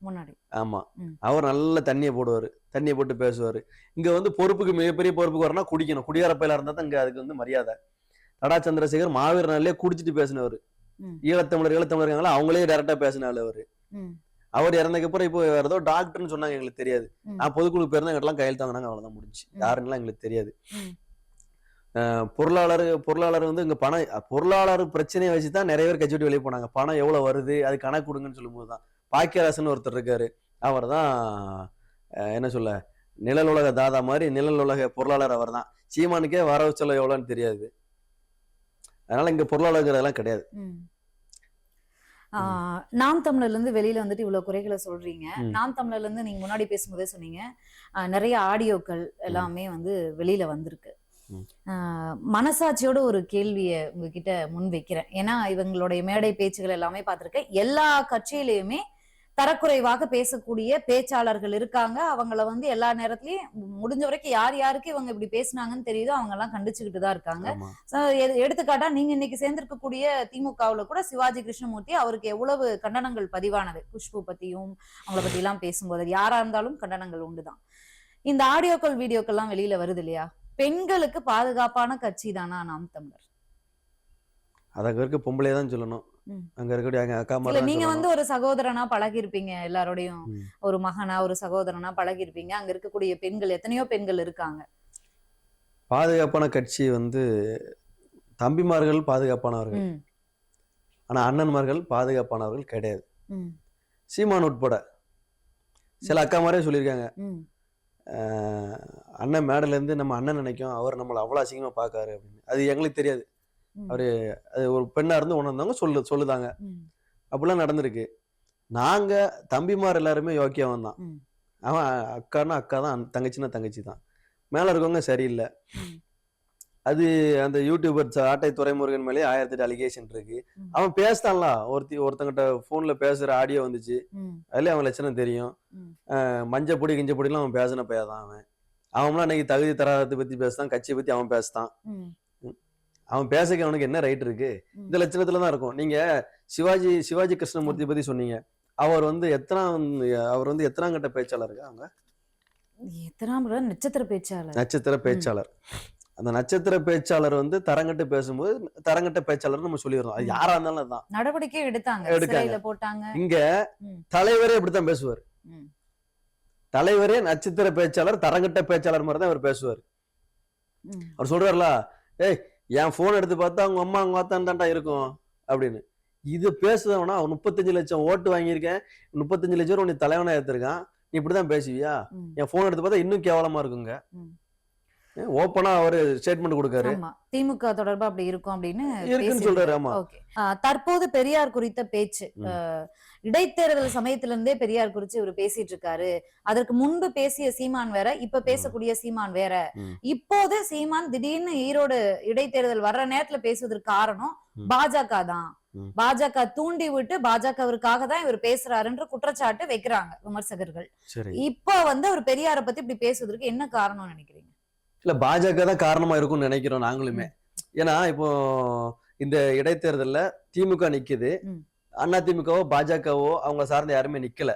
முன்னாடி. ஆமா, அவர் நல்ல தண்ணியை போடுவாரு, தண்ணியை போட்டு பேசுவாரு. இங்க வந்து பொறுப்புக்கு மிகப்பெரிய பொறுப்புக்கு வரனா குடிக்கணும், குடியார பயிலா இருந்தா தான் இங்க அதுக்கு வந்து மரியாதை. தடா சந்திரசேகர் மாவீர நாளிலே குடிச்சிட்டு பேசினவர். ஈழத்தமிழர் அவங்களே டைரக்டா பேசினாரு. அவர் இறந்ததுக்கு அப்புறம் இப்போ ஏதோ டாக்டர்னு சொன்னாங்க, எங்களுக்கு தெரியாது. நான் பொதுக்குழு பேர் தான் எல்லாம் கையெழுத்து வாங்கினாங்க, அவ்வளவுதான் முடிஞ்சு. யாருன்னு எங்களுக்கு தெரியாது. பொருளாளர் வந்து இங்க பொருளாளர் பிரச்சனையை வச்சுதான் நிறைய பேர் கட்சி விட்டு வெளியே போனாங்க. பணம் எவ்வளவு வருது அது கணக்கு கொடுங்கன்னு சொல்லும் போதுதான். பாக்கியராசன் ஒருத்தர் இருக்காரு, அவர் தான் என்ன சொல்ல நிழல் உலக தாதா மாதிரி நிழல் உலக பொருளாளர். அவர் தான். சீமானுக்கே வரவு செலவு எவ்வளோன்னு தெரியாது. அதனால இங்க பொருளாளர்களெல்லாம் கிடையாது. நாம் தமிழர்ல இருந்து வெளியில வந்துட்டு இவ்வளவு குறைகளை சொல்றீங்க. நாம் தமிழர்ல இருந்து நீங்க முன்னாடி பேசும்போதே சொன்னீங்க நிறைய ஆடியோக்கள் எல்லாமே வந்து வெளியில வந்திருக்கு. மனசாட்சியோட ஒரு கேள்வியை உங்ககிட்ட முன் வைக்கிறேன். ஏன்னா இவங்களுடைய மேடை பேச்சுகள் எல்லாமே பார்த்திருக்கேன். எல்லா கட்சியிலயுமே தரக்குறைவாக பேசக்கூடிய பேச்சாளர்கள் இருக்காங்க. அவங்கள வந்து எல்லா நேரத்திலயும் முடிஞ்ச வரைக்கும் யார் யாருக்கு இவங்க இப்படி பேசினாங்கன்னு தெரியுதோ அவங்க எல்லாம் கண்டிச்சுக்கிட்டு தான் இருக்காங்க. எடுத்துக்காட்டா நீங்க இன்னைக்கு சேர்ந்திருக்கக்கூடிய திமுகவுல கூட சிவாஜி கிருஷ்ணமூர்த்தி, அவருக்கு எவ்வளவு கண்டனங்கள் பதிவானது, குஷ்பு பத்தியும் அவங்கள பத்தி எல்லாம் பேசும்போது யாரா இருந்தாலும் கண்டனங்கள் உண்டுதான். இந்த ஆடியோக்கள் வீடியோக்கள் எல்லாம் வெளியில வருது இல்லையா? பெண்களுக்கு பாதுகாப்பான கட்சி தானா நாம் தமிழர்? அதற்கு இருக்க பொம்பளையே தான் சொல்லணும். அங்க இருக்கக்கூடிய அக்கா மாதிரி நீங்க வந்து ஒரு சகோதரனா பழகி இருப்பீங்க, எல்லாரோடையும் ஒரு மகனா ஒரு சகோதரனா பழகி இருப்பீங்க. அங்க இருக்கக்கூடிய பெண்கள் எத்தனையோ பெண்கள் இருக்காங்க. பாதுகாப்பான கட்சி வந்து தம்பிமார்கள் பாதுகாப்பானவர்கள், ஆனா அண்ணன்மார்கள் பாதுகாப்பானவர்கள் கிடையாது. சீமான் உட்பட சில அக்கா மாதிரியே சொல்லியிருக்காங்க, அண்ணன் மேடல இருந்து நம்ம அண்ணன் நினைக்கும் அவர் நம்மளை அவ்வளவு அசிங்கமா பாக்காரு அப்படின்னு. அது எங்களுக்கு தெரியாது. அவரு அது ஒரு பெண்ணா இருந்து உணர்ந்தவங்க சொல்லுதாங்க. அப்படிலாம் நடந்திருக்கு. நாங்க தம்பிமார் எல்லாருமே யோக்கியவன் தான். அவன் அக்கான்னா அக்கா தான், தங்கச்சின்னா தங்கச்சி தான். மேல இருக்கவங்க சரியில்லை. அது அந்த யூடியூபர் ஆட்டை துரைமுருகன் மேலே 1008 அலிகேஷன் இருக்கு. அவன் பேசிட்டான்ல, ஒருத்தங்கிட்ட போன்ல பேசுற ஆடியோ வந்துச்சு, அதுல அவன் லட்சணம் தெரியும். மஞ்சள் பொடி கிஞ்ச பொடிலாம் அவன் பேசின பையதான். அவன்லாம் அன்னைக்கு தகுதி தராதத்தை பத்தி பேசுதான், கட்சியை பத்தி அவன் பேசுதான். அவன் பேசக்கு அவனுக்கு என்ன ரைட் இருக்கு? இந்த லட்சணத்துலதான் இருக்கும். நீங்க சிவாஜி கிருஷ்ணமூர்த்தி பத்தி சொன்னீங்க. அவர் வந்து எத்தனாம் கட்ட பேச்சாளர்? அவங்க நட்சத்திர பேச்சாளர். அந்த நட்சத்திர பேச்சாளர் வந்து தரங்கட்டு பேசும்போது தரங்கட்ட பேச்சாளர் நம்ம சொல்லிடுறோம். அது யாரா இருந்தாலும் தான் நடவடிக்கை எடுத்தாங்க. இங்க தலைவரே இப்படித்தான் பேசுவார். தலைவரே நட்சத்திர பேச்சாளர், தரங்கட்ட பேச்சாளர் மாதிரி தான் அவர் பேசுவார். அவர் சொல்றாருல, ஏய் என் போன் எடுத்து பார்த்தா அவங்க அம்மா அவங்க அத்தான் தான்டா இருக்கும் அப்படின்னு. இது பேசுதவனா 35 லட்சம் ஓட்டு வாங்கியிருக்கேன், 35 லட்சம் ரூபாய் நீ தலைவனா எடுத்திருக்கான், நீ இப்படிதான் பேசுவியா? என் போன் எடுத்து பார்த்தா இன்னும் கேவலமா இருக்குங்க. ஓப்பனா அவரு ஸ்டேட்மெண்ட் கொடுக்காரு. திமுக தொடர்பா அப்படி இருக்கும் அப்படின்னு சொல்றாரு. ஆமா. தற்போது பெரியார் குறித்த பேச்சு, இடைத்தேர்தல் சமயத்துல இருந்தே பெரியார் குறிச்சு இவர் பேசிட்டு இருக்காரு. அதற்கு முன்பு பேசிய சீமான் வேற, இப்ப பேசக்கூடிய சீமான் வேற. இப்போது சீமான் திடீர்னு ஈரோடு இடைத்தேர்தல் வர்ற நேரத்துல பேசுவதற்கு காரணம் பாஜக தான். பாஜக தூண்டி விட்டு பாஜகவிற்காக தான் இவர் பேசுறாருன்ற குற்றச்சாட்டு வைக்கிறாங்க விமர்சகர்கள். இப்ப வந்து அவர் பெரியாரை பத்தி இப்படி பேசுவதற்கு என்ன காரணம் நினைக்கிறீங்க? இல்ல, பாஜக தான் காரணமா இருக்கும்னு நினைக்கிறோம் நாங்களுமே. ஏன்னா இப்போ இந்த இடைத்தேர்தல்ல திமுக நிக்குது, அண்ணா திமுகவோ பாஜகவோ அவங்க சார்ந்த யாருமே நிக்கல.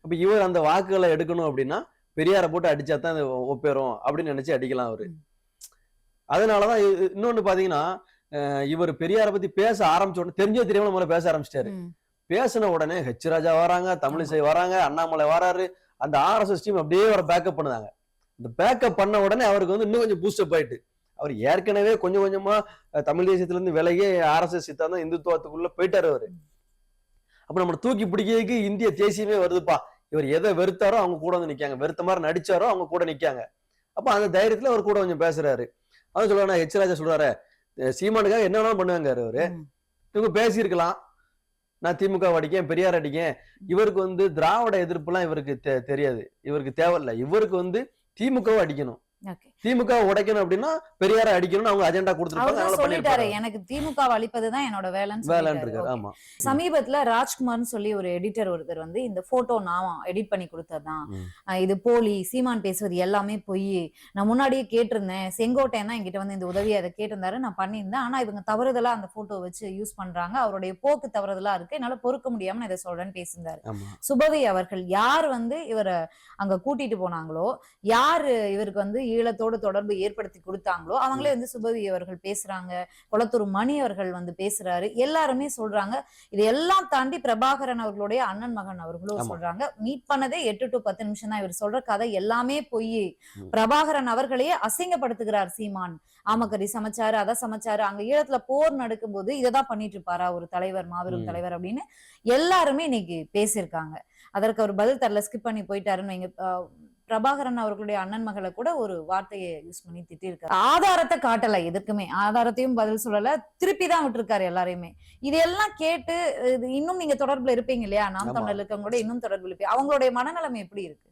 அப்ப இவர் அந்த வாக்குகளை எடுக்கணும் அப்படின்னா பெரியாரை போட்டு அடிச்சா தான் அது ஒப்பேறும் அப்படின்னு நினைச்சு அடிக்கலாம் அவரு. அதனாலதான் இன்னொன்னு பாத்தீங்கன்னா இவர் பெரியாரை பத்தி பேச ஆரம்பிச்ச உடனே தெரிஞ்சோ தெரியாம முதல்ல பேச ஆரம்பிச்சிட்டாரு. பேசின உடனே ஹெச் ராஜா வராங்க, தமிழிசை வராங்க, அண்ணாமலை வராரு, அந்த RSS டீம் அப்படியே அவரை பேக்கப் பண்ணுதாங்க. இந்த பேக்கப் பண்ண உடனே அவருக்கு வந்து இன்னும் கொஞ்சம் பூஸ்டப் ஆயிட்டு, அவர் ஏற்கனவே கொஞ்சம் கொஞ்சமா தமிழ் தேசியத்துல இருந்து விலகி RSS சித்தாந்தம் இந்துத்துவத்துக்குள்ள போயிட்டாரு அவரு. அப்ப நம்ம தூக்கி பிடிக்கிறதுக்கு இந்திய தேசியமே வருதுப்பா. இவர் எதை வெறுத்தாரோ அவங்க கூட வந்து நிக்காங்க, வெறுத்த மாதிரி நடிச்சாரோ அவங்க கூட நிக்காங்க. அப்ப அந்த தைரியத்துல அவர் கூட கொஞ்சம் பேசுறாரு. அதான் சொல்லுவாரு, ஹெச் ராஜா சொல்றாரு, சீமானுக்காக என்ன வேணாலும் பண்ணுவாங்க அவரு. இவங்க பேசியிருக்கலாம், நான் திமுக அடிக்கேன், பெரியார் அடிக்கேன். இவருக்கு வந்து திராவிட எதிர்ப்பு எல்லாம் இவருக்கு தெரியாது, இவருக்கு தேவையில்லை. இவருக்கு வந்து திமுகவை அடிக்கணும், திமுக உடைக்கணும் அப்படின்னா பெரியார அடிக்கணும்னு அவங்க அஜெண்டா கொடுத்துருப்பாங்க. எனக்கு திமுக அழிப்பதுதான் என்னோட வேலைன்னு. ஆமா. சமீபத்துல ராஜ்குமார்னு சொல்லி ஒரு எடிட்டர் ஒருத்தர் வந்து இந்த போட்டோ நான் எடிட் பண்ணி கொடுத்ததுதான், இது போலி, சீமான் பேசுவது எல்லாமே பொய், நான் முன்னாடியே கேட்டிருந்தேன், செங்கோட்டையன் தான் என்கிட்ட வந்து இந்த உதவியை அதை கேட்டிருந்தாரு, நான் பண்ணியிருந்தேன், ஆனா இவங்க தவறுதலா அந்த போட்டோ வச்சு யூஸ் பண்றாங்க, அவருடைய போக்கு தவறுதலா இருக்கு, என்னால பொறுக்க முடியாம நான் இதை சொல்றேன்னு பேசியிருந்தாரு. சுபவி அவர்கள் யார் வந்து இவரை அங்க கூட்டிட்டு போனாங்களோ, யாரு இவருக்கு வந்து ஈழத்தோடு தொடர்பு ஏற்படுத்தி கொடுத்தாங்களோ அவங்களே வந்து சுபவி அவர்கள் பேசுறாங்க, கொளத்தூர் மணி அவர்கள் வந்து பேசுறாரு, எல்லாருமே சொல்றாங்க. இது எல்லாம் தாண்டி பிரபாகரன் அவர்களுடைய அண்ணன் மகன் அவர்களும் சொல்றாங்க, மீட் பண்ணதே 8 to 10 நிமிஷம் தான், இவர் சொல்ற கதை எல்லாமே பொய், பிரபாகரன் அவர்களையே அசிங்கப்படுத்துகிறார் சீமான், ஆமக்கறி சமைச்சாரு, அதை சமைச்சாரு, அங்க ஈழத்துல போர் நடக்கும் போது இததான் பண்ணிட்டு இருப்பாரா ஒரு தலைவர், மாபெரும் தலைவர் அப்படின்னு எல்லாருமே இன்னைக்கு பேசியிருக்காங்க. அதற்கு அவர் பதில் தரல, ஸ்கிப் பண்ணி போயிட்டாருன்னு வைங்க. பிரபாகரன் அவர்களுடைய அண்ணன் மகளை கூட ஒரு வார்த்தையை யூஸ் பண்ணி திட்டிருக்காரு, ஆதாரத்தை காட்டல, எதுக்குமே ஆதாரத்தையும் பதில் சொல்லல, திருப்பி தான் விட்டுருக்காரு எல்லாரையுமே. இதெல்லாம் கேட்டு இன்னும் நீங்க தொடர்புல இருப்பீங்க இல்லையா, நாம் தமிழர் இருக்கவங்க கூட இன்னும் தொடர்புல இருப்பீங்க, அவங்களுடைய மனநிலைமை எப்படி இருக்கு?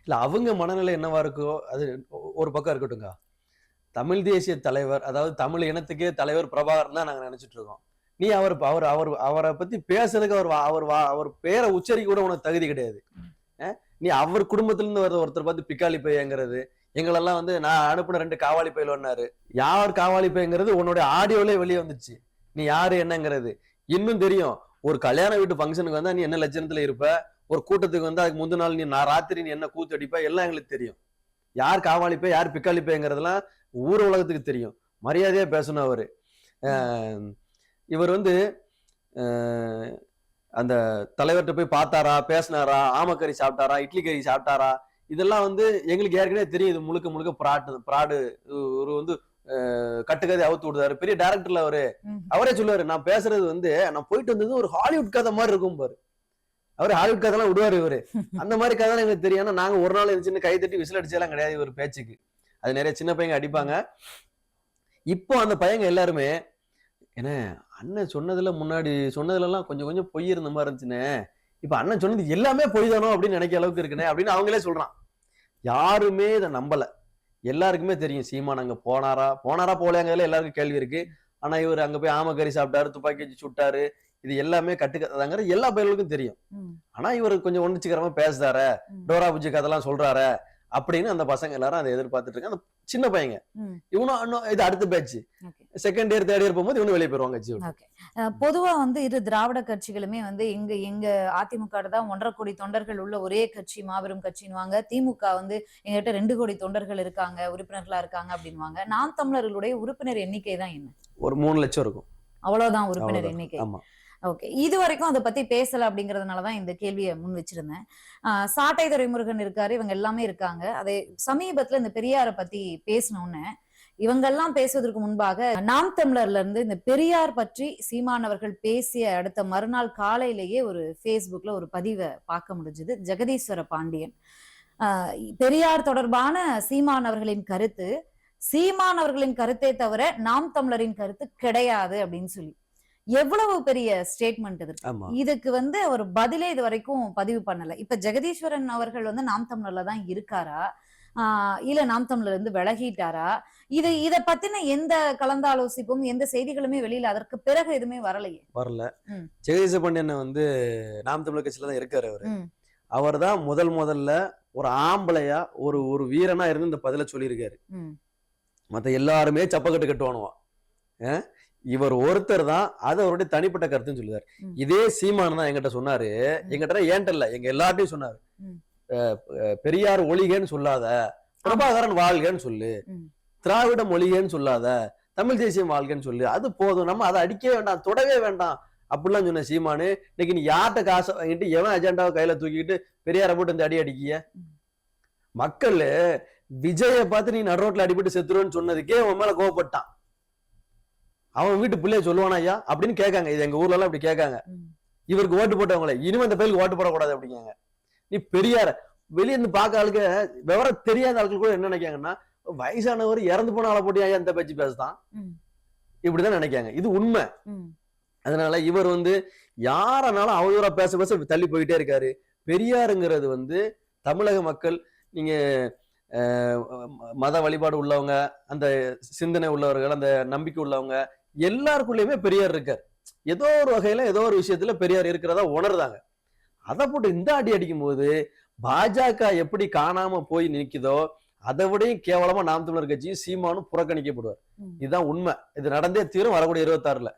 இல்ல அவங்க மனநிலை என்னவா இருக்கோ அது ஒரு பக்கம் இருக்கட்டுங்க. தமிழ் தேசிய தலைவர், அதாவது தமிழ் இனத்துக்கே தலைவர் பிரபாகரன் தான் நாங்க நினைச்சிட்டு இருக்கோம். நீ அவரை பத்தி பேசுறதுக்கு அவர் பேரை உச்சரிக்க கூட உனக்கு தகுதி கிடையாது. நீ அவர் குடும்பத்துல இருந்து வர்ற ஒருத்தர் பார்த்து பிக்காளி பையங்கிறது, எங்களெல்லாம் வந்து நான் அனுப்புன 2 காவாலி பையலோன்னாரு. யார் காவாலி பையங்கிறது உன்னுடைய ஆடியோலே வெளியே வந்துச்சு, நீ யாரு என்னங்கிறது இன்னும் தெரியும். ஒரு கல்யாண வீட்டு ஃபங்க்ஷனுக்கு வந்தா நீ என்ன லட்சணத்துல இருப்ப, ஒரு கூட்டத்துக்கு வந்து அதுக்கு முந்தின நாள் நான் ராத்திரி நீ என்ன கூத்து அடிப்ப, எல்லாம் எங்களுக்கு தெரியும். யார் காவாலி பை யார் பிக்காளி பையங்கிறதுலாம் ஊர் உலகத்துக்கு தெரியும். மரியாதையா பேசணும் அவரு. இவர் வந்து அந்த தலைவர்கிட்ட போய் பார்த்தாரா, பேசினாரா, ஆமக்கறி சாப்பிட்டாரா, இட்லி கறி சாப்பிட்டாரா, இதெல்லாம் வந்து எங்களுக்கு ஏற்கனவே தெரியும். இது முழுக்க முழுக்க பிராடு, ஒரு வந்து கட்டுக்கதை அவுத்து விடுறாரு. பெரிய டைரக்டர்ல அவரே சொல்லுவாரு, நான் பேசுறது வந்து நான் போயிட்டு வந்தது ஒரு ஹாலிவுட் கதை மாதிரி இருக்கும் பாரு. அவரு ஹாலிவுட் கதை எல்லாம் விடுவாரு இவரு. அந்த மாதிரி கதை எங்களுக்கு தெரியும். ஆனா நாங்க ஒரு நாள் இருந்துச்சுன்னு கை தட்டி விசில் அடிச்செல்லாம் கிடையாது இவர் பேச்சுக்கு. அது நிறைய சின்ன பையங்க அடிப்பாங்க. இப்போ அந்த பையங்க எல்லாருமே என்ன அண்ணன் சொன்னதுல முன்னாடி சொன்னதுல எல்லாம் கொஞ்சம் கொஞ்சம் பொய் இருந்த மாதிரி இருந்துச்சுன்னு, இப்ப அண்ணன் சொன்னது எல்லாமே பொய் தானோ அப்படின்னு நினைக்க அளவுக்கு இருக்குனே அப்படின்னு அவங்களே சொல்றான். யாருமே இதை நம்பல. எல்லாருக்குமே தெரியும் சீமான் அங்க போனாரா போலையாங்கிறதுல எல்லாருக்கும் கேள்வி இருக்கு. ஆனா இவர் அங்க போய் ஆமக்கறி சாப்பிட்டாரு, துப்பாக்கி வச்சு சுட்டாரு, இது எல்லாமே கட்டுக்கதாங்கிற எல்லா பயிர்களுக்கும் தெரியும். ஆனா இவர் கொஞ்சம் ஒன்றுச்சிக்கிறமா பேசுறாரு, டோரா புஜி கதெல்லாம் சொல்றாரு அப்படின்னு அந்த பசங்க எல்லாரும் அதை எதிர்பார்த்துட்டு இருக்காங்க. அந்த சின்ன பையங்க இவனும் இது அடுத்த batch, second year third year போகும்போது இவனு வெளியே போயிருவாங்க. பொதுவா வந்து இரு திராவிட கட்சிகளுமே வந்து எங்க அதிமுக தான் 1.5 கோடி தொண்டர்கள் உள்ள ஒரே கட்சி, மாபெரும் கட்சின்னுவாங்க. திமுக வந்து எங்ககிட்ட 2 கோடி தொண்டர்கள் இருக்காங்க, உறுப்பினர்களா இருக்காங்க அப்படின்வாங்க. நாம் தமிழர்களுடைய உறுப்பினர் எண்ணிக்கை தான் என்ன? ஒரு 3 லட்சம் இருக்கும், அவ்வளவுதான் உறுப்பினர் எண்ணிக்கை. ஓகே, இது வரைக்கும் அதை பத்தி பேசல அப்படிங்கறதுனாலதான் இந்த கேள்வியை முன் வச்சிருந்தேன். சாட்டை துரைமுருகன் இருக்காரு, இவங்க எல்லாமே இருக்காங்க. அதே சமீபத்துல இந்த பெரியாரை பத்தி பேசணும்னு இவங்க எல்லாம் பேசுவதற்கு முன்பாக நாம் தமிழர்ல இருந்து இந்த பெரியார் பற்றி சீமானவர்கள் பேசிய அடுத்த மறுநாள் காலையிலேயே ஒரு Facebookல ஒரு பதிவை பார்க்க முடிஞ்சது. ஜெகதீஸ்வர பாண்டியன் பெரியார் தொடர்பான சீமானவர்களின் கருத்து சீமானவர்களின் கருத்தை தவிர நாம் தமிழரின் கருத்து கிடையாது அப்படின்னு சொல்லி எவ்வளவு பெரிய ஸ்டேட்மெண்ட் இது. இதுக்கு வந்து ஒரு பதிலே இது வரைக்கும் பதிவு பண்ணல. இப்ப ஜெகதீஸ்வரன் அவர்கள் வந்து நாம் தமிழர்ல தான் இருக்காரா, இல்ல நாம் தமிழர் இருந்து விலகிட்டாரா, இத பத்தின எந்த கலந்தாலோசிப்பும் எந்த செய்திகளுமே வெளியில அதற்கு பிறகு எதுவுமே வரல. ஜெகதீச பாண்டியன் வந்து நாம் தமிழர் கட்சியில தான் இருக்காரு. அவர் தான் முதல்ல ஒரு ஆம்பளையா ஒரு வீரனா இருந்து இந்த பதில சொல்லியிருக்காரு. மத்த எல்லாருமே சப்பக்கட்டு கட்டுவானுவான், இவர் ஒருத்தர் தான் அது அவருடைய தனிப்பட்ட கருத்துன்னு சொல்லுவாரு. இதே சீமான் தான் எங்கிட்ட சொன்னாரு, எங்கிட்ட ஏன்ட்ட இல்ல எங்க எல்லார்ட்டையும் சொன்னாரு, பெரியார் ஒழிகன்னு சொல்லாத, பிரபாகரன் வாழ்கன்னு சொல்லு, திராவிடம் ஒழிகன்னு சொல்லாத, தமிழ் தேசியம் வாழ்கன்னு சொல்லு, அது போதும், நம்ம அதை அடிக்கவே வேண்டாம், தொடவே வேண்டாம் அப்படிலாம் சொன்ன சீமானு. இன்னைக்கு நீ யார்கிட்ட காசை வாங்கிட்டு எவன் அஜெண்டாவை கையில தூக்கிட்டு பெரியாரை போட்டு இந்த அடி அடிக்கிய? மக்கள் விஜயை பார்த்து நீ நடுரோட்ல அடிபட்டு செத்துருன்னு சொன்னதுக்கே அவன் மேல கோவப்பட்டான். அவன் வீட்டு பிள்ளைய சொல்லுவானா ஐயா அப்படின்னு கேட்காங்க. இது எங்க ஊர்ல எல்லாம் இப்படி கேட்காங்க. இவருக்கு ஓட்டு போட்டவங்களே இனிமே அந்த பயிலுக்கு ஓட்டு போடக்கூடாது அப்படிங்காங்க. நீ பெரியார வெளியே இருந்து பார்க்க ஆளுக்கு விவரம் தெரியாத ஆட்கள் கூட என்ன நினைக்காங்கன்னா, வயசானவர் இறந்து போன ஆளை போட்டு ஐயா இந்த பேச்சு பேசுதான், இப்படிதான் நினைக்காங்க. இது உண்மை. அதனால இவர் யாரனாலும் அவதூறா பேச பேச தள்ளி போயிட்டே இருக்காரு. பெரியாருங்கிறது தமிழக மக்கள், நீங்க மத வழிபாடு உள்ளவங்க, அந்த சிந்தனை உள்ளவர்கள், அந்த நம்பிக்கை உள்ளவங்க எல்லாருக்குள்ளயுமே பெரியார் இருக்கார். ஏதோ ஒரு வகையில ஏதோ ஒரு விஷயத்துல பெரியார் இருக்கிறதா உணர்றாங்க. அதை போட்டு இந்த அடி அடிக்கும் போது பாஜக எப்படி காணாம போய் நிற்குதோ அதை விடையும் கேவலமா நாம் தமிழர் கட்சியும் சீமானும் புறக்கணிக்கப்படுவார். இதுதான் உண்மை. இது நடந்தே தீரும். வரக்கூடிய 26ல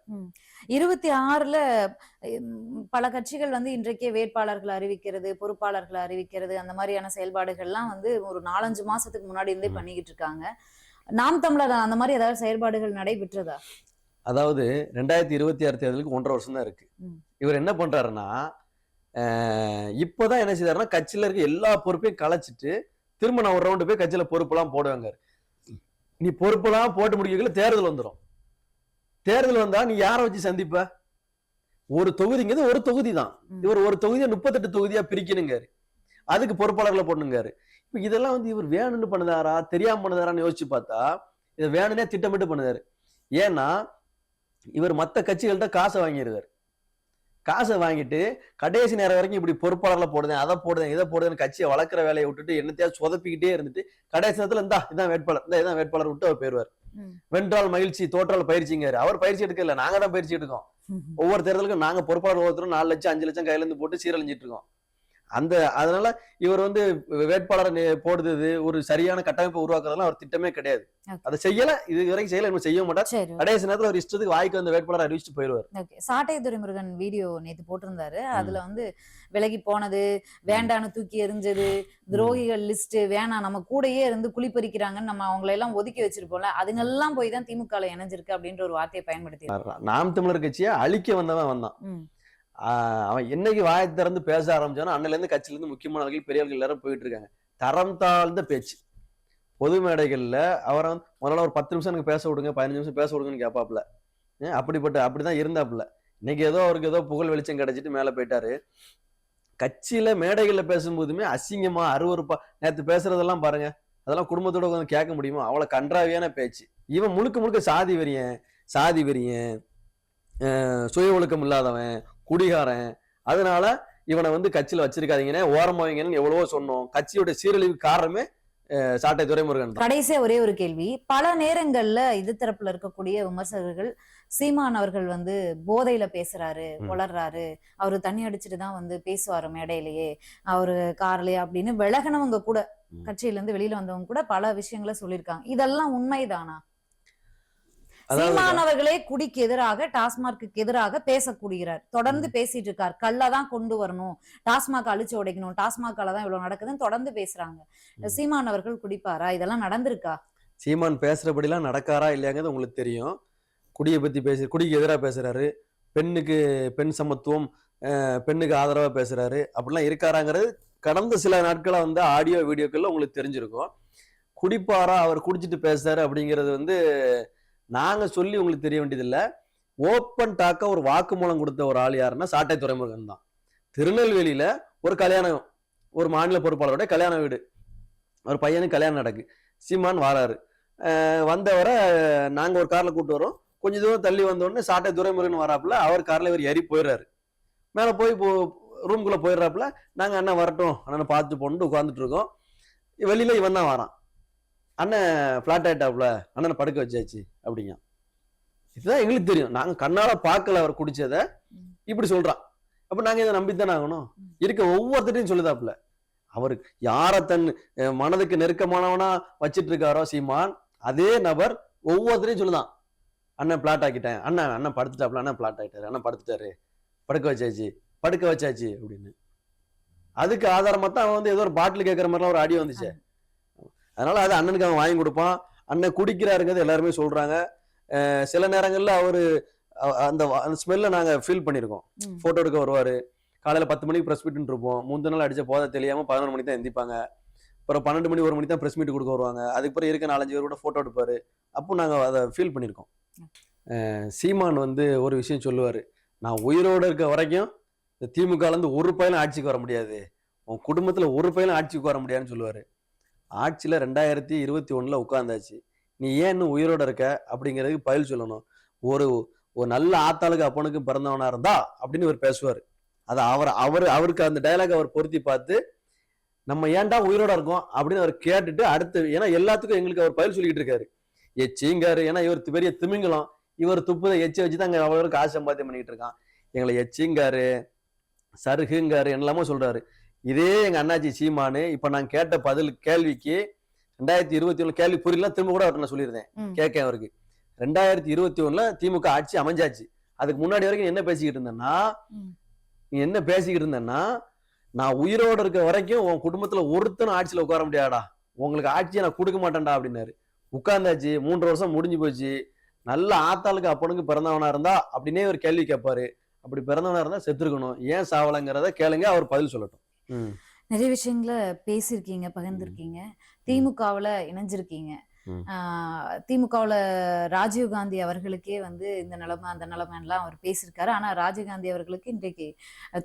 26ல பல கட்சிகள் இன்றைக்கே வேட்பாளர்கள் அறிவிக்கிறது, பொறுப்பாளர்களை அறிவிக்கிறது, அந்த மாதிரியான செயல்பாடுகள்லாம் ஒரு 4-5 மாசத்துக்கு முன்னாடி இருந்தே பண்ணிக்கிட்டு இருக்காங்க. நாம் தமிழர் அந்த மாதிரி ஏதாவது செயல்பாடுகள் நடைபெற்றதா? அதாவது 2026 தேர்தலுக்கு 1.5 வருஷம் தான் இருக்கு. இவர் என்ன பண்றாருன்னா, இப்பதான் என்ன செய்யறாருன்னா, கட்சியில இருக்க எல்லா பொறுப்பையும் கலைச்சிட்டு திரும்ப நான் ஒரு ரவுண்டு போய் கட்சியில பொறுப்பெல்லாம் போடுவாங்க. நீ பொறுப்பெல்லாம் போட்டு முடிக்கல தேர்தல் வந்துடும். தேர்தல் வந்தா நீ யாரை வச்சு சந்திப்ப? ஒரு தொகுதிங்கிறது ஒரு தொகுதி தான். இவர் ஒரு தொகுதியை 38 தொகுதியா பிரிக்கணுங்காரு. அதுக்கு பொறுப்பாளர்களை போடணுங்காரு. இப்ப இதெல்லாம் இவர் வேணும்னு பண்ணுதாரா தெரியாம பண்ணுதாரான்னு யோசிச்சு பார்த்தா இதை வேணும்னே திட்டமிட்டு பண்ணுதாரு. ஏன்னா இவர் மத்த கட்சிகள்கிட்ட காசை வாங்கிடுவார். காசை வாங்கிட்டு கடைசி நேரம் வரைக்கும் இப்படி பொறுப்பாளர்களை போடுதேன், அதை போடுதேன், இதை போடுதேன்னு கட்சியை வளர்க்குற வேலையை விட்டுட்டு என்னத்தையா சொதப்பிக்கிட்டே இருந்துட்டு கடைசி நேரத்துல இதான் வேட்பாளர், இதான் வேட்பாளர் விட்டு அவர் போயிருவார். வென்றால் மகிழ்ச்சி, தோற்றால் பயிற்சிங்காரு. அவர் பயிற்சி எடுக்கல, நாங்க தான் பயிற்சி எடுக்கோம். ஒவ்வொரு தேர்தலுக்கும் நாங்க பொறுப்பாளர் ஒவ்வொருத்தரும் 4 லட்சம் 5 லட்சம் கையில இருந்து போட்டு சீரழிஞ்சிட்டு இருக்கோம். அதனால இவர் வேட்பாளர் போடுறது ஒரு சரியான கட்டமைப்பை உருவாக்குறதுலாம் அவர் திட்டமே கிடையாது. அதை செய்யல, இது வரைக்கும் செய்யல, இன்னும் செய்ய மாட்டார். கடைசி நேரத்துல ஒரு இஷ்டத்துக்கு வாய்க்கு வந்த வேட்பாளர் அறிவிச்சுட்டு போயிடுவார். சாட்டை துரைமுருகன் வீடியோ நேத்து போட்டிருந்தாரு. அதுல விலகி போனது, வேண்டான்னு தூக்கி எரிஞ்சது, துரோகிகள் லிஸ்ட், வேணாம் நம்ம கூடயே இருந்து குளிப்பறிக்கிறாங்கன்னு நம்ம அவங்களை எல்லாம் ஒதுக்கி வச்சிருப்போம்ல, அதுங்கெல்லாம் போய் தான் திமுக இணைஞ்சிருக்கு அப்படின்ற ஒரு வார்த்தையை பயன்படுத்தி நாம் தமிழர் கட்சியை அழிக்க வந்தான். அவன் என்னைக்கு வாயை திறந்து பேச ஆரம்பிச்சானோ அன்னில இருந்து கட்சியில இருந்து முக்கியமானவர்கள் பெரியவர்கள் எல்லாரும் போயிட்டு இருக்காங்க. தரம் தாழ்ந்த பேச்சு. பொது மேடைகள்ல அவரை முதல்ல ஒரு 10 நிமிஷம் எனக்கு பேச விடுங்க, 15 நிமிஷம் பேச விடுங்கன்னு கேட்பாப்புல. அப்படிதான் இருந்தாப்புல. இன்னைக்கு அவருக்கு ஏதோ புகழ் வெளிச்சம் கிடைச்சிட்டு மேல போயிட்டாரு. கட்சியில மேடைகள்ல பேசும்போதுமே அசிங்கமா அருவருப்பா நேத்து பேசுறதெல்லாம் பாருங்க, அதெல்லாம் குடும்பத்தோட உட்காந்து கேட்க முடியுமா? அவ்வளவு கன்றாவியான பேச்சு. இவன் முழுக்க முழுக்க சாதி வெறியன், சுய ஒழுக்கம் இல்லாதவன், குடிகாரன். அதனால இவனை கட்சியில வச்சிருக்காதீங்கன்னு ஓரமா வைங்கன்னு எவ்வளவோ சொன்னோம். கட்சியோட சீரழிவு காரணமே சாட்டை துரைமுருகன். கடைசியா ஒரே ஒரு கேள்வி. பல நேரங்கள்ல இது தரப்புல இருக்கக்கூடிய விமர்சகர்கள் சீமான் அவர்கள் போதையில பேசுறாரு, வளர்றாரு, அவரு தண்ணி அடிச்சுட்டு தான் பேசுவாரு மேடையிலேயே, அவரு கார்லயே அப்படின்னு விலகினவங்க கூட, கட்சியில இருந்து வெளியில வந்தவங்க கூட பல விஷயங்களை சொல்லியிருக்காங்க. இதெல்லாம் உண்மைதானா? சீமானவர்களே குடிக்கு எதிராக, டாஸ்மார்க்கு எதிராக பேசக்கூடியார், தொடர்ந்து பேசிட்டு இருக்கார். கள்ளதான் கொண்டு வரணும், டாஸ்மாக் அழிச்சு உடைக்கணும், டாஸ்மாக்கால தான் இவ்வளவு நடக்குதுன்னு தொடர்ந்து பேசுறாங்க. சீமானவர்கள் குடிப்பாரா? இதெல்லாம் நடந்திருக்கா? சீமான் பேசுறபடிலாம் நடக்காரா இல்லையாங்கிறது உங்களுக்கு தெரியும். குடியை பத்தி குடிக்கு எதிராக பேசுறாரு, பெண் சமத்துவம், பெண்ணுக்கு ஆதரவா பேசுறாரு, அப்படிலாம் இருக்காராங்கிறது கடந்த சில நாட்களா ஆடியோ வீடியோக்கள்ல உங்களுக்கு தெரிஞ்சிருக்கும். குடிப்பாரா, அவர் குடிச்சிட்டு பேசுறாரு அப்படிங்கிறது நாங்க சொல்லி உங்களுக்கு தெரிய வேண்டியதில்லை. ஓப்பன் டாக்கா ஒரு வாக்குமூலம் கொடுத்த ஒரு ஆள் யாருன்னா சாட்டை துரைமுருகன் தான். திருநெல்வேலியில ஒரு கல்யாணம், ஒரு மாநில பொறுப்பாளரோட கல்யாண வீடு, ஒரு பையனுக்கு கல்யாணம் நடக்கு. சீமான் வாராரு. வந்தவரை நாங்க ஒரு கார்ல கூட்டு வரோம். கொஞ்சம் தூரம் தள்ளி வந்தோடனே சாட்டை துரைமுருகன் வராப்புல, அவர் கார்ல இவர் ஏறி போயிடுறாரு. மேல போய் ரூம்குள்ள போயிடுறாப்புல. நாங்க அண்ணன் வரட்டும், அண்ணனை பார்த்து போட்டு உட்காந்துட்டு இருக்கோம். வெளியில இவன் தான் வரான். அண்ணன் பிளாட் ஆயிட்டாப்புல, அண்ணனை படுக்க வச்சாச்சு அப்படிங்க. இதுதான் எங்களுக்கு தெரியும், நாங்க கண்ணால பார்க்கல அவர் குடிச்சத, இப்படி சொல்றான். அப்ப நாங்க இதை நம்பித்தானே ஆகணும். இருக்க ஒவ்வொருத்தையும் சொல்லுதாப்புல. அவருக்கு யார தன் மனதுக்கு நெருக்கமானவனா வச்சிட்டு இருக்காரோ சீமான், அதே நபர் ஒவ்வொருத்தரையும் சொல்லுதான், அண்ணன் பிளாட் ஆக்கிட்டேன், அண்ணன் படுத்துட்டாப்புல, அண்ணன் பிளாட் ஆகிட்டாரு, அண்ணன் படுத்துட்டாரு, படுக்க வச்சாச்சு அப்படின்னு. அதுக்கு ஆதாரமா தான் அவன் வந்து ஏதோ ஒரு பாட்டில் கேட்கற மாதிரிலாம் ஒரு ஆடியோ வந்துச்சு. அதனால அது அண்ணனுக்கு அவன் வாங்கி கொடுப்பான். அண்ணன் குடிக்கிறாருங்கிறது எல்லாருமே சொல்றாங்க. சில நேரங்கள்ல அவரு அந்த ஸ்மெல்ல நாங்க ஃபீல் பண்ணிருக்கோம். போட்டோ எடுக்க வருவாரு. காலையில 10 மணிக்கு பிரஸ் மீட் இருப்போம். முந்தின நாள் அடிச்ச போதை தெரியாம 11 மணிக்கு தான் எந்திப்பாங்க. அப்புறம் 12 மணி 1 மணிக்கு தான் பிரஸ் மீட் கொடுக்க வருவாங்க. அதுக்கு பிறகு இருக்க 4-5 பேர் கூட போட்டோ எடுப்பாரு. அப்போ நாங்க அதை ஃபீல் பண்ணிருக்கோம். சீமான் வந்து ஒரு விஷயம் சொல்லுவாரு, நான் உயிரோட இருக்க வரைக்கும் இந்த திமுக இருந்து ஒரு பையனும் ஆட்சிக்கு வர முடியாது, உன் குடும்பத்துல ஒரு பையனும் ஆட்சிக்கு வர முடியாதுன்னு சொல்லுவாரு. ஆட்சியில 2021 உட்கார்ந்தாச்சு. நீ ஏன் இன்னும் உயிரோட இருக்க அப்படிங்கிறதுக்கு பதில் சொல்லணும். ஒரு ஒரு நல்ல ஆத்தாளுக்கு அப்பனுக்கு பிறந்தவனா இருந்தா அப்படின்னு இவர் பேசுவாரு. அதை அவருக்கு அந்த டயலாக் அவர் பொருத்தி பார்த்து நம்ம ஏன்டா உயிரோட இருக்கோம் அப்படின்னு அவர் கேட்டுட்டு அடுத்து, ஏன்னா எல்லாத்துக்கும் எங்களுக்கு அவர் பதில் சொல்லிக்கிட்டு இருக்காரு. எச்சிங்காரு, ஏன்னா இவர் பெரிய திமிங்கலம், இவர் துப்புதை எச்சி வச்சுதான் அங்க அவ்வளவு காசு சம்பாத்தியம் பண்ணிட்டு இருக்கான். எங்களை எச்சிங்காரு, சருகுங்காரு, என்னெல்லாமோ சொல்றாரு. இதே எங்க அண்ணாச்சி சீமானு இப்ப நான் கேட்ட கேள்விக்கு 2021 கேள்வி புரியல, திரும்ப கூட அவர்கிட்ட நான் சொல்லியிருந்தேன், கேட்க அவருக்கு. 2021 திமுக ஆட்சி அமைஞ்சாச்சு. அதுக்கு முன்னாடி வரைக்கும் என்ன பேசிக்கிட்டு இருந்தேன்னா நான் உயிரோட இருக்க வரைக்கும் உன் குடும்பத்துல ஒருத்தனும் ஆட்சியில உட்கார முடியாடா, உங்களுக்கு ஆட்சியை நான் கொடுக்க மாட்டேன்டா அப்படின்னாரு. உட்கார்ந்தாச்சு. 3 வருஷம் முடிஞ்சு போச்சு. நல்ல ஆத்தாளுக்கு அப்பனுக்கு பிறந்தவனா இருந்தா அப்படின்னே ஒரு கேள்வி கேட்பாரு. அப்படி பிறந்தவனா இருந்தா செத்துருக்கணும், ஏன் சாவலங்கிறத கேளுங்க, அவர் பதில் சொல்லட்டும். நிறைய விஷயங்களை பேசியிருக்கீங்க, பகிர்ந்திருக்கீங்க. திமுகவுல இணைஞ்சிருக்கீங்க. திமுகவுல ராஜீவ்காந்தி அவர்களுக்கே வந்து இந்த நிலைமை அந்த நிலைமைலாம் அவர் பேசியிருக்காரு. ஆனா ராஜீவ்காந்தி அவர்களுக்கு இன்றைக்கு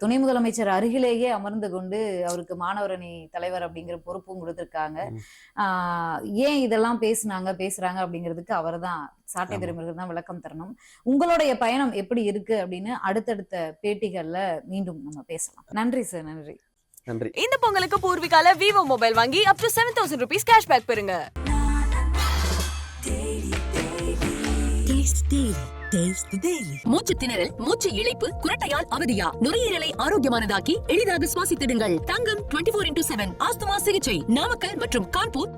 துணை முதலமைச்சர் அருகிலேயே அமர்ந்து கொண்டு அவருக்கு மாணவரணி தலைவர் அப்படிங்கிற பொறுப்பும் கொடுத்திருக்காங்க. ஏன் இதெல்லாம் பேசுறாங்க அப்படிங்கிறதுக்கு அவர் தான், சாட்டை பெருமர்கள் தான் விளக்கம் தரணும். உங்களுடைய பயணம் எப்படி இருக்கு அப்படின்னு அடுத்தடுத்த பேட்டிகள்ல மீண்டும் நம்ம பேசலாம். நன்றி சார். நன்றி. இந்த பொங்கலுக்கு பூர்விகால விவோ மொபைல் வாங்கி up to 7,000 rupees கேஷ்பேக் பெறுங்க. மூச்சு திணறல், மூச்சு இழைப்பு, குரட்டையால் அவதியா, நுரையீரலை ஆரோக்கியமானதாக்கி எளிதாக சுவாசித்திடுங்கள். தங்கம் 24x7 ஆஸ்துமா சிகிச்சை நாமக்கல் மற்றும் கான்பூர்.